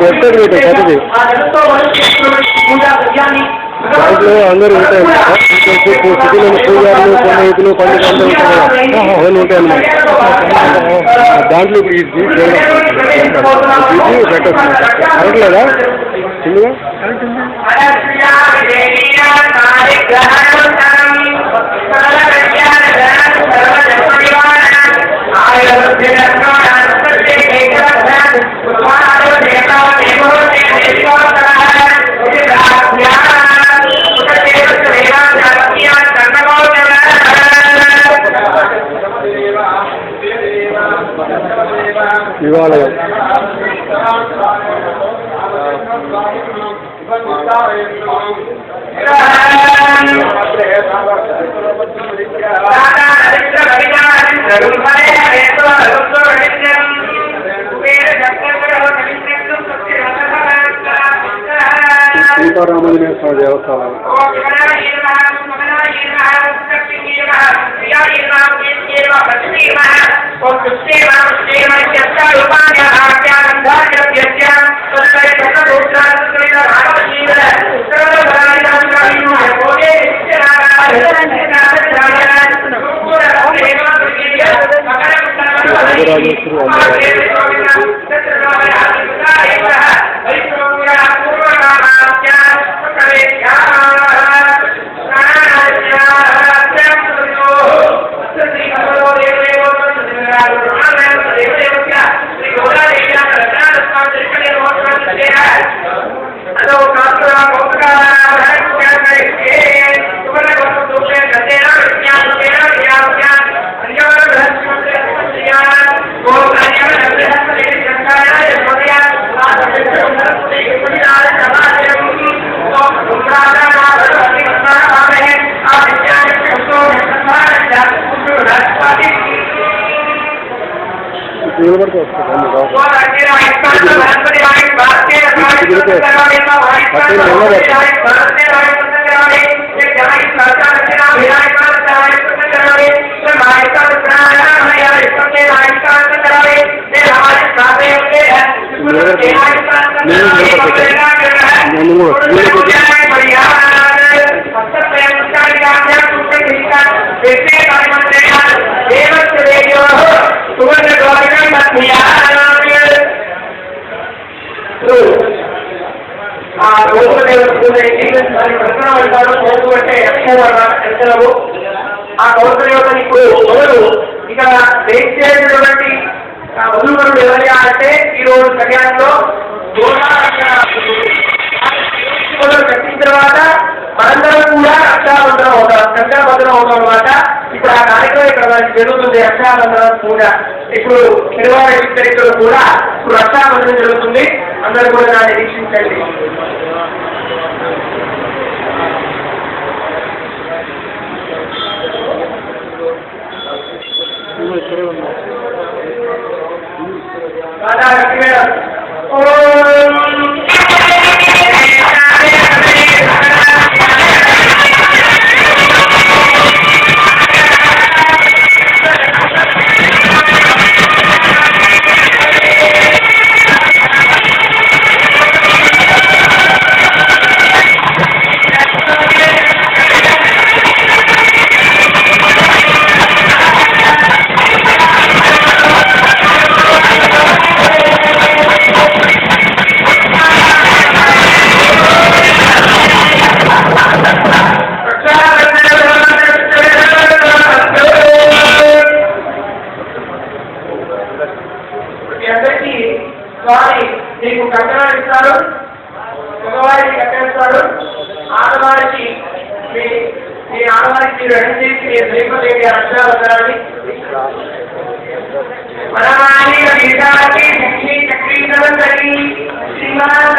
Website పెట్టే దాంట్లో అందరూ ఉంటాయి. సిటీలో పూజారులు పండితులు పండితులు అవన్నీ ఉంటాయన్నమాట. దాంట్లో ఇప్పుడు ఇది పెట్టచ్చు కరెక్ట్లేదా చిన్నగా శివాలయం సీతారామాంజనేయ స్వామి దేవస్థానం ఆ గౌరవం ఇప్పుడు మొదలు ఇక్కడ చేసేటువంటి వధువులు ఎవరియా అంటే ఈరోజు కళ్యాణంలో కట్టిన తర్వాత మనందరం కూడా రక్షాబంధనం అవుతాం, సంఖ్యాబంధనం అవుతాం అనమాట. ఇప్పుడు ఆ కార్యక్రమం ఇక్కడ జరుగుతుంది. రక్షాబంధనం కూడా ఇప్పుడు నిర్వహణ చరిత్రలో కూడా ఇప్పుడు రక్షాబంధనం జరుగుతుంది. అందరూ కూడా దాన్ని వీక్షించండి. మీకు కట్టడం ఇస్తారు, మగవారికి కట్టేస్తారు, ఆడవారికి మీ ఆడవారికి రెండు చేసి శ్రీపతి అక్షరాలు మనవాణి చక్రీ శ్రీమాన్